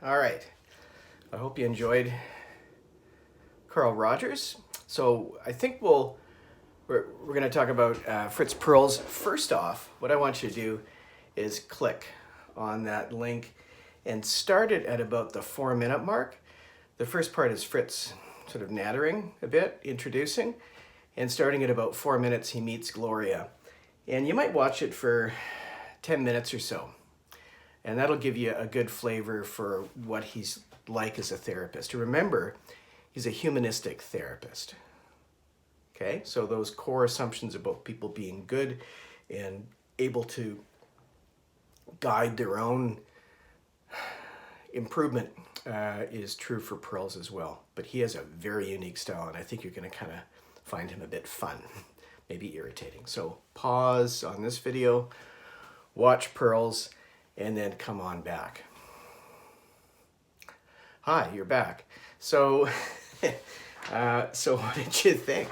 All right. I hope you enjoyed Carl Rogers. So I think we're going to talk about Fritz Perls. First off, what I want you to do is click on that link and start it at about the 4-minute mark. The first part is Fritz sort of nattering a bit, introducing, and starting at about 4 minutes, he meets Gloria. And you might watch it for 10 minutes or so. And that'll give you a good flavor for what he's like as a therapist. Remember, he's a humanistic therapist. Okay, so those core assumptions about people being good and able to guide their own improvement is true for Perls as well. But he has a very unique style, and I think you're going to kind of find him a bit fun, maybe irritating. So pause on this video, watch Perls, and then come on back. Hi, you're back. So, so what did you think?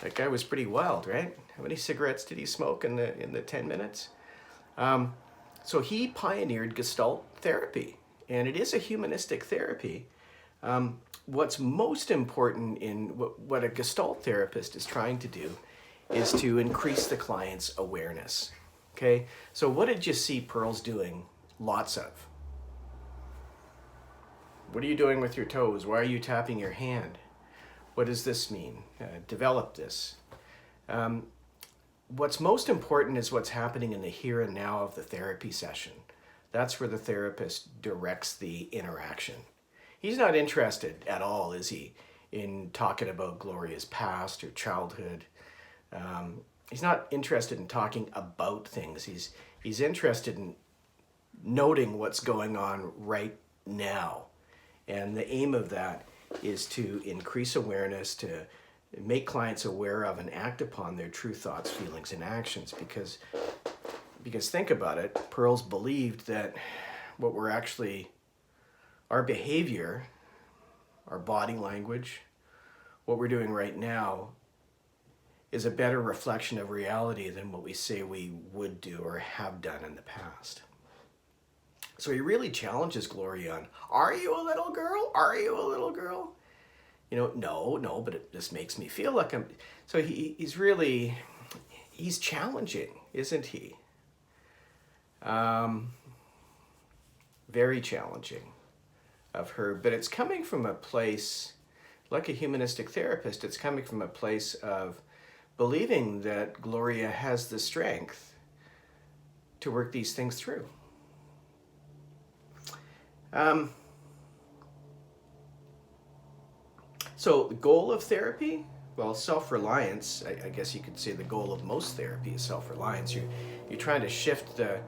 That guy was pretty wild, right? How many cigarettes did he smoke in the 10 minutes? So he pioneered Gestalt therapy, and it is a humanistic therapy. What's most important in what a Gestalt therapist is trying to do is to increase the client's awareness. Okay, so what did you see Perls doing lots of? What are you doing with your toes? Why are you tapping your hand? What does this mean? Develop this. What's most important is what's happening in the here and now of the therapy session. That's where the therapist directs the interaction. He's not interested at all, is he, in talking about Gloria's past or childhood. He's not interested in talking about things. He's interested in noting what's going on right now. And the aim of that is to increase awareness, to make clients aware of and act upon their true thoughts, feelings, and actions. Because think about it, Perls believed that what we're actually, our behavior, our body language, what we're doing right now is a better reflection of reality than what we say we would do or have done in the past. So he really challenges Gloria on, are you a little girl? Are you a little girl? You know, no, but it just makes me feel like I'm... So he's challenging, isn't he? Very challenging of her, but it's coming from a place, like a humanistic therapist, it's coming from a place of believing that Gloria has the strength to work these things through. So the goal of therapy, well, self-reliance, I guess you could say the goal of most therapy is self-reliance. You're trying to shift the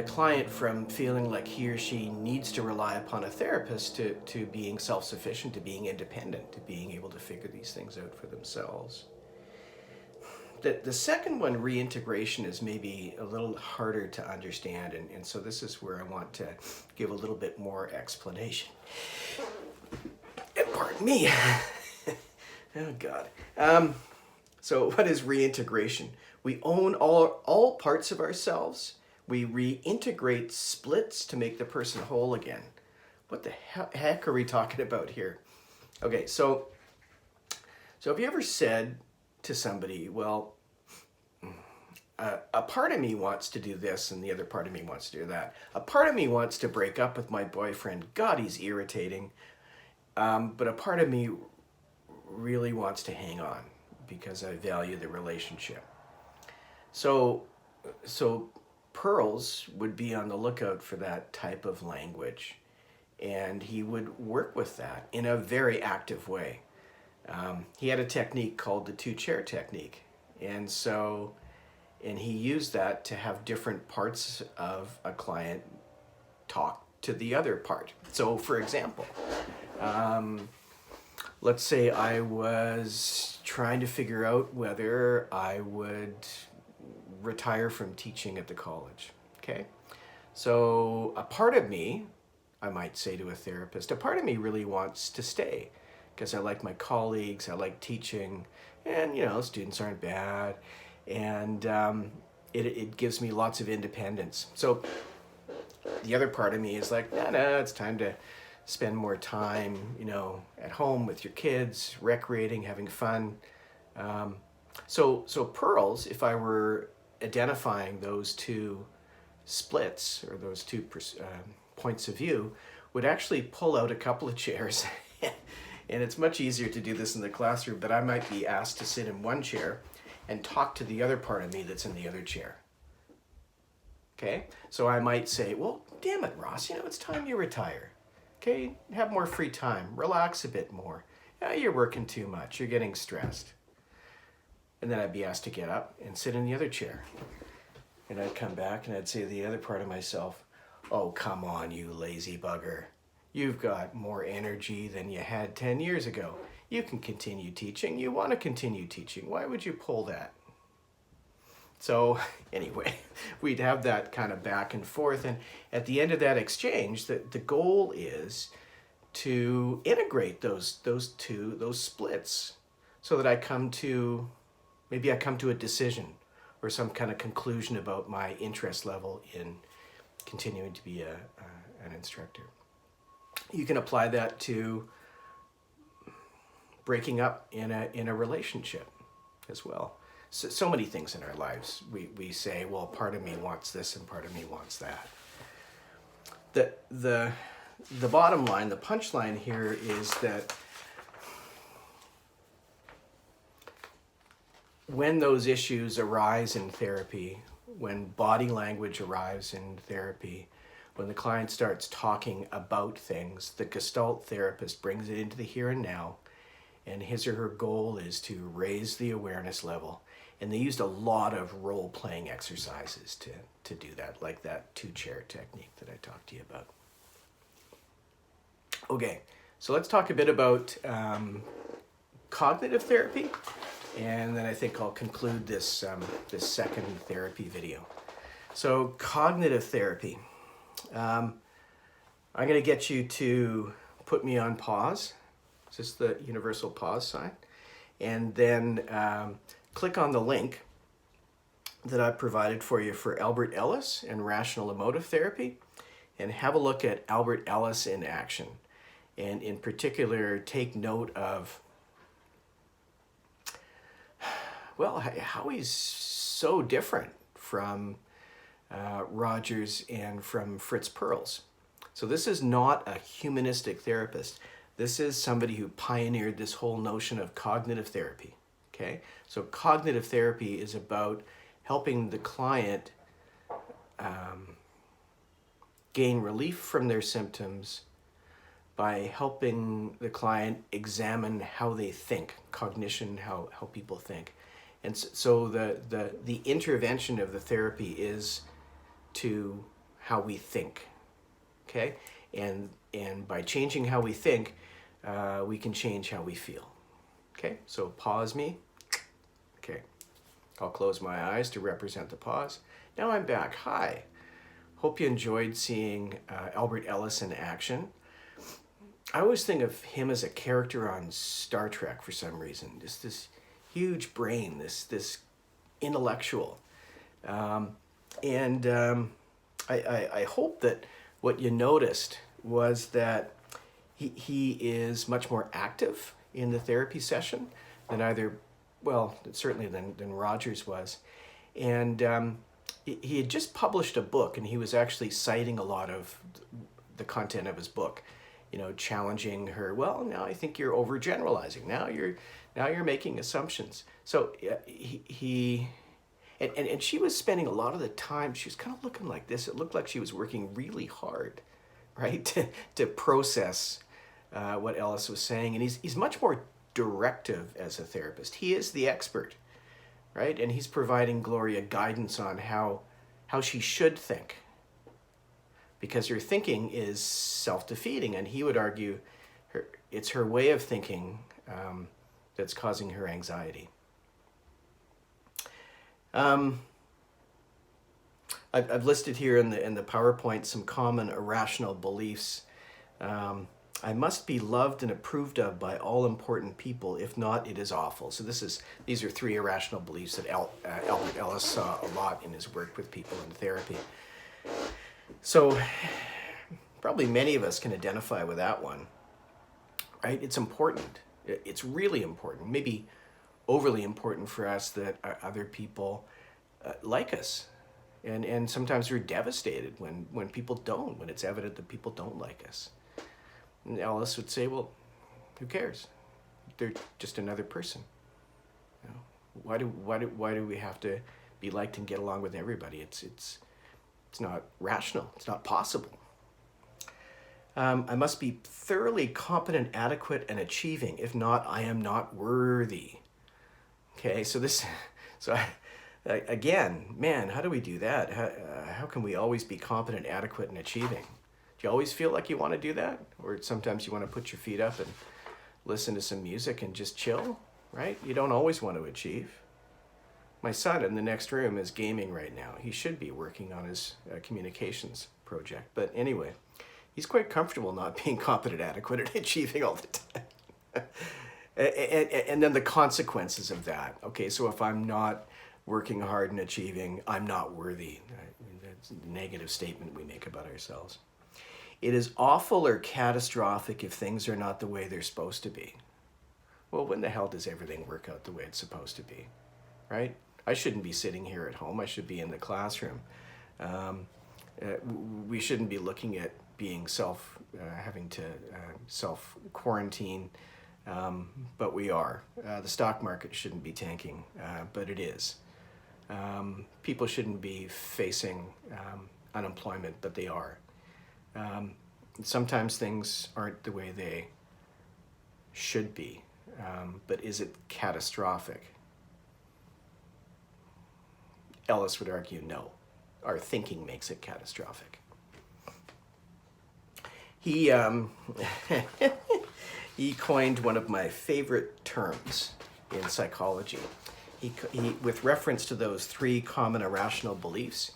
client from feeling like he or she needs to rely upon a therapist to being self-sufficient, to being independent, to being able to figure these things out for themselves. The second one, reintegration, is maybe a little harder to understand, and so this is where I want to give a little bit more explanation. Pardon me. Oh, God. So what is reintegration? We own all parts of ourselves. We reintegrate splits to make the person whole again. What the heck are we talking about here? Okay, so have you ever said to somebody, well, a part of me wants to do this and the other part of me wants to do that. A part of me wants to break up with my boyfriend. God, he's irritating. But a part of me really wants to hang on because I value the relationship. So Perls would be on the lookout for that type of language, and he would work with that in a very active way. He had a technique called the two-chair technique, and he used that to have different parts of a client talk to the other part. So, for example, let's say I was trying to figure out whether I would retire from teaching at the college, okay? So a part of me, I might say to a therapist, a part of me really wants to stay because I like my colleagues, I like teaching, and students aren't bad, and it gives me lots of independence. So the other part of me is like, no, it's time to spend more time, at home with your kids, recreating, having fun. So pearls, if I were identifying those two splits or those two points of view, would actually pull out a couple of chairs. And it's much easier to do this in the classroom, but I might be asked to sit in one chair and talk to the other part of me that's in the other chair. Okay, so I might say, well, damn it, Ross, it's time you retire. Okay, have more free time, relax a bit more. Yeah, you're working too much, you're getting stressed. And then I'd be asked to get up and sit in the other chair. And I'd come back and I'd say to the other part of myself, oh, come on, you lazy bugger. You've got more energy than you had 10 years ago. You can continue teaching. You want to continue teaching. Why would you pull that? So anyway, we'd have that kind of back and forth. And at the end of that exchange, the goal is to integrate those splits so that I come to a decision or some kind of conclusion about my interest level in continuing to be an instructor. You can apply that to breaking up in a relationship as well. So many things in our lives. We say, well, part of me wants this and part of me wants that. The bottom line, the punchline here is that when those issues arise in therapy, when body language arrives in therapy, when the client starts talking about things, the Gestalt therapist brings it into the here and now, and his or her goal is to raise the awareness level. And they used a lot of role-playing exercises to do that, like that two-chair technique that I talked to you about. Okay, so let's talk a bit about cognitive therapy, and then I think I'll conclude this second therapy video. So cognitive therapy. I'm going to get you to put me on pause. It's just the universal pause sign. And then click on the link that I provided for you for Albert Ellis and rational emotive therapy, and have a look at Albert Ellis in action. And in particular, take note of, well, how he's so different from Rogers and from Fritz Perls. So this is not a humanistic therapist. This is somebody who pioneered this whole notion of cognitive therapy. Okay, so cognitive therapy is about helping the client gain relief from their symptoms by helping the client examine how they think, cognition, how people think. And so the intervention of the therapy is to how we think, okay? And by changing how we think, we can change how we feel, okay? So pause me. Okay, I'll close my eyes to represent the pause. Now I'm back. Hi. Hope you enjoyed seeing Albert Ellis in action. I always think of him as a character on Star Trek for some reason. Just this huge brain, this intellectual. I hope that what you noticed was that he is much more active in the therapy session than certainly than Rogers was. And he had just published a book, and he was actually citing a lot of the content of his book, challenging her. Well, now I think you're overgeneralizing. Now you're making assumptions. So and she was spending a lot of the time, she was kind of looking like this. It looked like she was working really hard, right, to process what Ellis was saying. And he's much more directive as a therapist. He is the expert, right? And he's providing Gloria guidance on how she should think, because her thinking is self-defeating, and he would argue it's her way of thinking that's causing her anxiety. I've listed here in the PowerPoint some common irrational beliefs. I must be loved and approved of by all important people. If not, it is awful. So these are 3 irrational beliefs that Albert Ellis saw a lot in his work with people in therapy. So probably many of us can identify with that one, right? It's important. It's really important, maybe overly important for us that other people like us. And sometimes we're devastated when people don't, when it's evident that people don't like us. And Ellis would say, well, who cares? They're just another person. You know, why do we have to be liked and get along with everybody? It's not rational. It's not possible. I must be thoroughly competent, adequate, and achieving. If not, I am not worthy. Okay, again, man, how do we do that? How can we always be competent, adequate, and achieving? Do you always feel like you want to do that? Or sometimes you want to put your feet up and listen to some music and just chill, right? You don't always want to achieve. My son in the next room is gaming right now. He should be working on his communications project. But anyway, he's quite comfortable not being competent, adequate, and achieving all the time. And then the consequences of that. Okay, so if I'm not working hard and achieving, I'm not worthy. That's a negative statement we make about ourselves. It is awful or catastrophic if things are not the way they're supposed to be. Well, when the hell does everything work out the way it's supposed to be, right? I shouldn't be sitting here at home. I should be in the classroom. We shouldn't be looking at being having to self-quarantine, but we are. The stock market shouldn't be tanking, but it is. People shouldn't be facing unemployment, but they are. Sometimes things aren't the way they should be, but is it catastrophic? Ellis would argue no. Our thinking makes it catastrophic. He he coined one of my favorite terms in psychology. He, with reference to those 3 common irrational beliefs,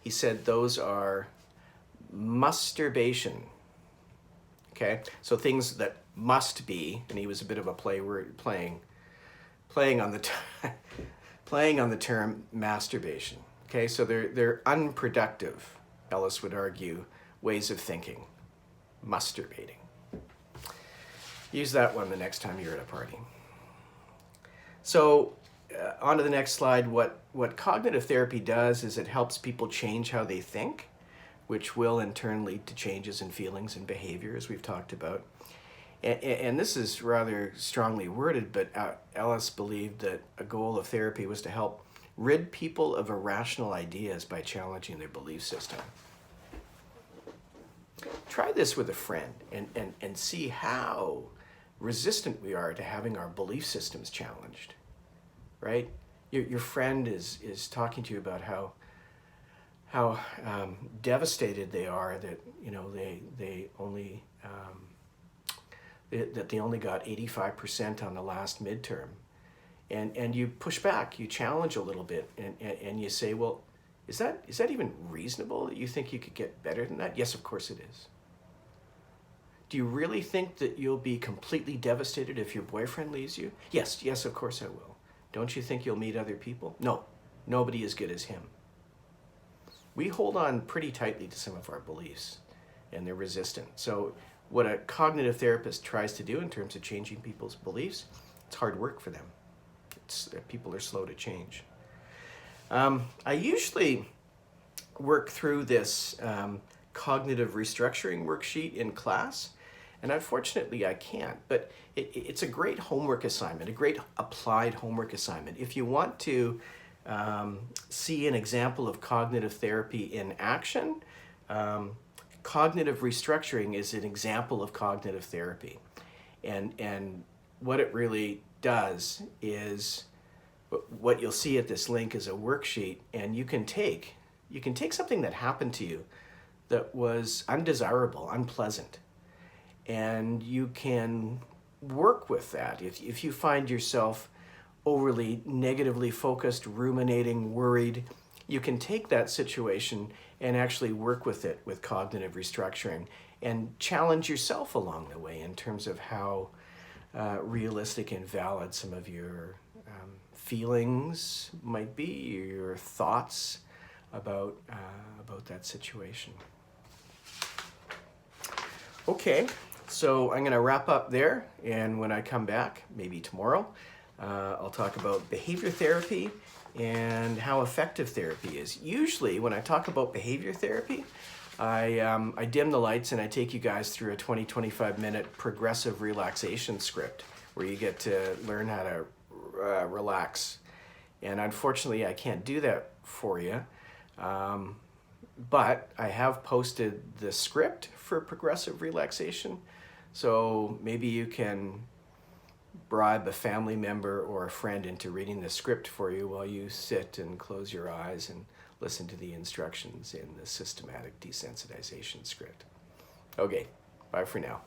he said those are masturbation. Okay, so things that must be, and he was a bit of a playing on the playing on the term masturbation. Okay, so they're unproductive, Ellis would argue, ways of thinking. Masturbating. Use that one the next time you're at a party. So on to the next slide. What cognitive therapy does is it helps people change how they think, which will in turn lead to changes in feelings and behavior, as we've talked about. And this is rather strongly worded, but Ellis believed that a goal of therapy was to help rid people of irrational ideas by challenging their belief system. Try this with a friend and see how resistant we are to having our belief systems challenged, right? Your friend is talking to you about how devastated they are that they only that they only got 85% on the last midterm, and you push back, you challenge a little bit, and you say, well, is that even reasonable that you think you could get better than that? Yes, of course it is. Do you really think that you'll be completely devastated if your boyfriend leaves you? Yes, of course I will. Don't you think you'll meet other people? No, nobody as good as him. We hold on pretty tightly to some of our beliefs, and they're resistant. So what a cognitive therapist tries to do in terms of changing people's beliefs, it's hard work for them. People are slow to change. I usually work through this cognitive restructuring worksheet in class, and unfortunately I can't, but it's a great homework assignment, a great applied homework assignment. If you want to see an example of cognitive therapy in action, cognitive restructuring is an example of cognitive therapy. And what it really does is, what you'll see at this link is a worksheet, and you can take something that happened to you that was undesirable, unpleasant, and you can work with that. If you find yourself overly negatively focused, ruminating, worried, you can take that situation and actually work with it with cognitive restructuring and challenge yourself along the way in terms of how realistic and valid some of your feelings might be, your thoughts about that situation. Okay, so I'm going to wrap up there, and when I come back, maybe tomorrow, I'll talk about behavior therapy and how effective therapy is. Usually, when I talk about behavior therapy, I dim the lights and I take you guys through a 20-25 minute progressive relaxation script where you get to learn how to relax. And unfortunately, I can't do that for you. But I have posted the script for progressive relaxation. So maybe you can bribe a family member or a friend into reading the script for you while you sit and close your eyes and listen to the instructions in the systematic desensitization script. Okay, bye for now.